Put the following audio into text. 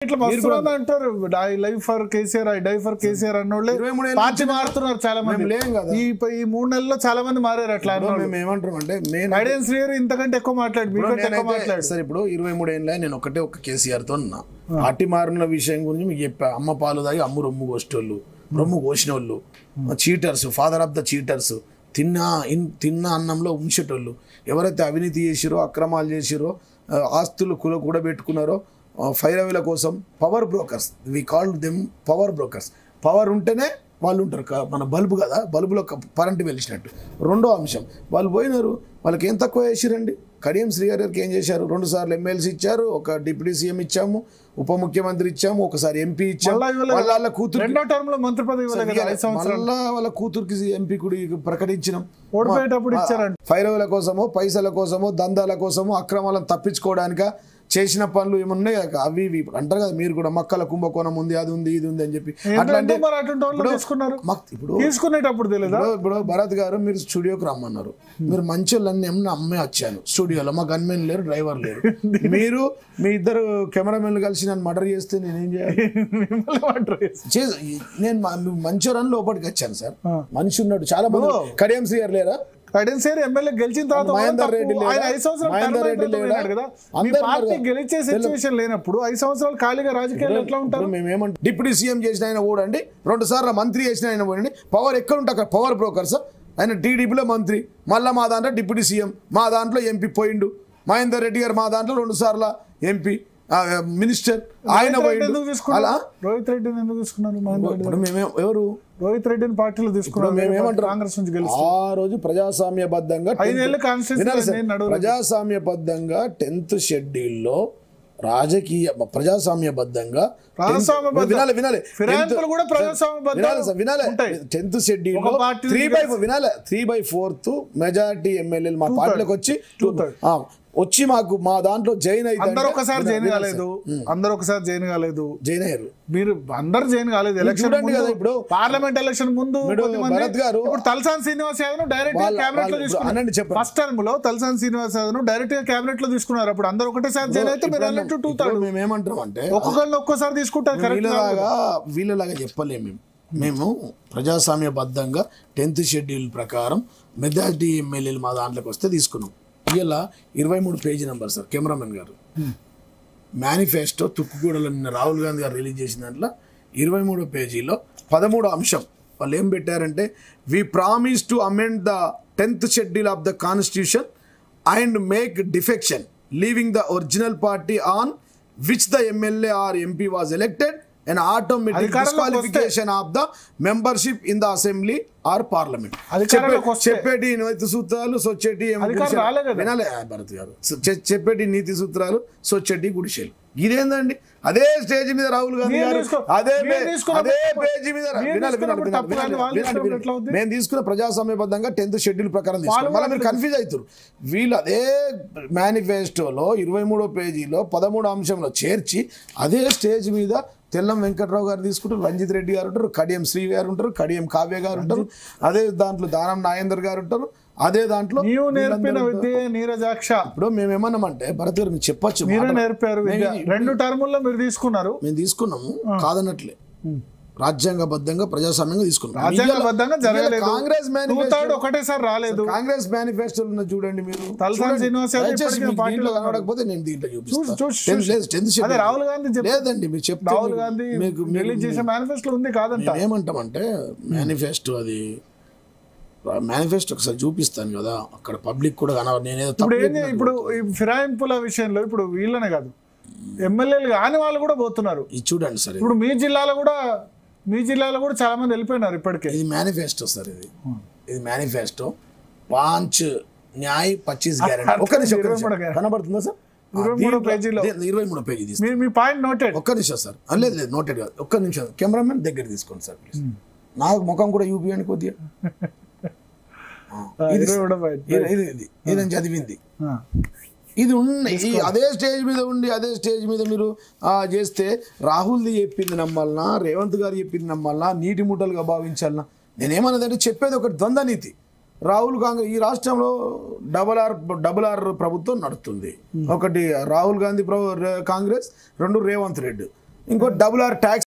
ఇట్లా వస్తుంది అంటారు. I live for KCR, I die for KCR అన్నోళ్ళే పార్టీ మారుతున్నారు చాలా మంది. ఈ 3 నెలల్లో చాలా మంది మారారు. అట్లా ఏమంటారు అంటే గైడెన్స్ లేరు, ఇంతకంటే ఎక్కువ మాట్లాడు సార్. ఇప్పుడు 23 ఏళ్ళ నేను ఒక కేసీఆర్ తో ఉన్నా. పార్టీ మారిన విషయం గురించి మీకు చెప్పా. అమ్మ పాలు దాగి అమ్ము రొమ్ము కోసేటోళ్ళు, రొమ్ము కోసిన వాళ్ళు, cheaters, father of the cheaters, తిన్న అన్నంలో ఉంచేటోళ్ళు, ఎవరైతే అవినీతి చేసిరో, అక్రమాలు చేసిరో, ఆస్తులు కూడబెట్టుకున్నారో, ఫైరవీల కోసం power brokers, we called them power brokers. Power ఉంటేనే వాళ్ళు ఉంటారు. మన బల్బు కదా, బల్బులో కరెంటు వెలిసినట్టు. రెండో అంశం, వాళ్ళు పోయినారు, వాళ్ళకి ఏం తక్కువ చేసిరండి. కడియం శ్రీహరి గారికి ఏం చేశారు? 2 సార్లు ఎమ్మెల్సీ ఇచ్చారు, ఒక డిప్యూటీ సీఎం ఇచ్చాము, ఉప ముఖ్యమంత్రి ఇచ్చాము, ఒకసారి ఎంపీ ఇచ్చాము. వాళ్ళ కూతురు రెండో టర్మ్ లో మంత్రి పదవి మళ్ళా వాళ్ళ కూతురికి ఎంపీ కూడా ప్రకటించినాం. ఓడిపోయేటప్పుడు ఇచ్చారంట. ఫైరవీల కోసమో, పైసల కోసమో, దందాల కోసమో, అక్రమాలను తప్పించుకోవడానిక చేసిన పనులు ఏమున్నాయి అవి ఇవి అంటారు కదా. మీరు కూడా మక్కల కుంభకోణం ఉంది, అది ఉంది, ఇది ఉంది అని చెప్పి అట్లాంటి ఇప్పుడు తీసుకునేటప్పుడు తెలియదు. ఇప్పుడు భరత్ గారు మీరు స్టూడియోకి రమ్మన్నారు. మీరు మంచి వాళ్ళని ఏమన్నా అమ్మే వచ్చాను స్టూడియోలో. మా గన్మెన్ లేరు, డ్రైవర్ లేరు. మీరు మీ ఇద్దరు కెమెరామెన్లు కలిసి నన్ను మర్డర్ చేస్తే నేనేం చేయాలి? నేను మంచి రన్ లోపలికి వచ్చాను సార్. మనిషి ఉన్నాడు చాలా మంది. కడియం శ్రీహరి లేరా? కడియం శ్రీహరి ఎమ్మెల్యే గెలిచిన తర్వాత మహేందర్ రెడ్డి గెలిచే సిచ్యువేషన్ లేనప్పుడు 5 సంవత్సరాలు ఖాళీగా రాజకీయాలు ఎట్లా ఉంటారు? మేమేమంటాం, డిప్యూటీ సీఎం చేసిన ఆయన ఓడండి, 2 సార్లు మంత్రి చేసిన ఆయన ఓడండి. పవర్ ఎక్కడ ఉంటే అక్కడ పవర్ బ్రోకర్స్. ఆయన టీడీపీలో మంత్రి, మళ్ళీ మా దాంట్లో డిప్యూటీ సీఎం, మా దాంట్లో ఎంపీ పోయిండు. మహేందర్ రెడ్డి గారు మా దాంట్లో 2 సార్లు ఎంపీ, మినిస్టర్. ఆయన రోహిత్ రెడ్డిని ఎందుకు తీసుకున్నారు? ఎవరు రోహిత్ రెడ్డిని పార్టీలో తీసుకున్నారు? మేమేమంటారు, కాంగ్రెస్ నుంచి ఆ రోజు ప్రజాస్వామ్యబద్ధంగా 10th షెడ్యూల్లో రాజకీయ ప్రజాస్వామ్యబద్ధంగా 10th షెడ్యూల్లో 3/4 మెజారిటీ ఎమ్మెల్యేలు మా పార్టీలోకి వచ్చి మాకు మా దాంట్లో జైన్ అయితే అందరూ ఒకసారి జైన్ కాలేదు. జైన్ అయ్యారు. మీరు అందరు జైన్ కాలేదు. ఎలక్షన్ ఇప్పుడు పార్లమెంట్ ఎలక్షన్ ముందు భరత్ గారు తలసాని శ్రీనివాస్ యాదవ్ డైరెక్ట్ గా క్యాబినెట్ లో తీసుకున్నారు. ఫస్ట్ టర్మ్ లో తలసాని శ్రీనివాస్ యాదవ్ డైరెక్ట్ గా క్యాబినెట్ లో తీసుకున్నారు. అప్పుడు అందరూ ఒకటేసారి జైన్ అయితే మీరు అన్నట్టు 2 థర్డ్ మేమేమంటాం అంటే ఒక్కొక్కసారి తీసుకుంటారు. వీళ్ళలాగా చెప్పలేము. మేము ప్రజాస్వామ్యబద్ధంగా 10th షెడ్యూల్ ప్రకారం మెజారిటీ ఎమ్మెల్యేలు మా దాంట్లోకి వస్తే తీసుకున్నాం. ఇలా 23 పేజీ నెంబర్ సార్. కెమెరామెన్ గారు మేనిఫెస్టో తుక్కుగూడలో నిన్న రాహుల్ గాంధీ గారు రిలీజ్ చేసిన దాంట్లో 23 పేజీలో 13 అంశం వాళ్ళు ఏం పెట్టారంటే, we promise to amend the 10th schedule of the constitution and make defection leaving the original party on which the MLA or MP was elected and automatic disqualification of the membership in the assembly or parliament. చెప్పేటి నీతి సూత్రాలు సొచ్చేటి వినాలే భరత్ గారు. చెప్పేటి నీతి సూత్రాలు సొచ్చేటి గుడిసెలు. ఇదేందండి? అదే stage మీద రాహుల్ గాంధీ గారు అదే page మీద మేము తీసుకున్న ప్రజాస్వామ్యబద్ధంగా 10th షెడ్యూల్ ప్రకారం తీసుకున్నాం. మళ్ళీ మీరు కన్ఫ్యూజ్ అవుతారు. వీళ్ళు అదే మేనిఫెస్టోలో 23 పేజీలో 13 అంశంలో చేర్చి అదే స్టేజ్ మీద తెల్లం వెంకట్రావు గారు తీసుకుంటారు, రంజిత్ రెడ్డి గారు ఉంటారు, కడియం శ్రీ గారు ఉంటారు, కడియం కావ్య గారు ఉంటారు, అదే దాంట్లో దానం నాగేందర్ గారు ఉంటారు, అదే దాంట్లో ఇప్పుడు మేము ఏమన్నామంటే భరత్ గారు మీరు చెప్పచ్చు, నేర్పారు 2 టర్ముల్లో మీరు తీసుకున్నారు. మేము తీసుకున్నాము కాదన్నట్లే. రాజ్యాంగబద్ధంగా ప్రజాస్వామ్యంగా తీసుకున్నాం. కాంగ్రెస్ ఒకటేసారి రాలేదు. కాంగ్రెస్ మేనిఫెస్టో చూడండి మీరు. కనబడకపోతే నేను దీంట్లో చూపిస్తాను. రాహుల్ గాంధీ లేదండి మీరు చెప్తే రాహుల్ గాంధీ రిలీజ్ చేసే మేనిఫెస్టో ఉంది కాదంట. ఏమంటామంటే మేనిఫెస్టో అది మేనిఫెస్టో ఒకసారి చూపిస్తాను కదా, అక్కడ పబ్లిక్ కూడా నేనేదో ఇప్పుడు ఫిరాయింపుల విషయంలో ఇప్పుడు వీళ్ళనే కాదు ఎమ్మెల్యేలు కాని వాళ్ళు కూడా పోతున్నారు. ఇది చూడండి సార్. ఇప్పుడు మీ జిల్లాలో కూడా చాలా మంది వెళ్ళిపోయినారు ఇప్పటికే. ఇది మేనిఫెస్టో సార్. ఇది మేనిఫెస్టో 5 న్యాయ్ 25 గ్యారెంటీ. ఒక్క నిమిషం కనబడుతుందా సార్? 23 పేజీలో 23 పేజీ మీ పాయింట్ నోటెడ్. ఒక్క నిమిషం సార్. లేదు నోటెడ్ కాదు. ఒక్క నిమిషం కెమెరామెన్ దగ్గర తీసుకోండి సార్ ప్లీజ్. నాకు ముఖం కూడా యూపీఎండి కొద్దిగా. ఇది చదివింది ఇది ఉన్నాయి. అదే స్టేజ్ మీద ఉండి అదే స్టేజ్ మీద మీరు చేస్తే రాహుల్ది చెప్పింది నమ్మాలనా, రేవంత్ గారు చెప్పింది నమ్మాలనా, నీటి ముట్టలుగా భావించాలనా? నేనేమన్నదంటే చెప్పేది ఒకటి ద్వంద్వ నీతి. రాహుల్ కాంగ్రెస్ ఈ రాష్ట్రంలో డబుల్ ఆర్ ప్రభుత్వం నడుస్తుంది. ఒకటి రాహుల్ గాంధీ కాంగ్రెస్, 2 రేవంత్ రెడ్డి. ఇంకో డబుల్ ఆర్ ట్యాక్స్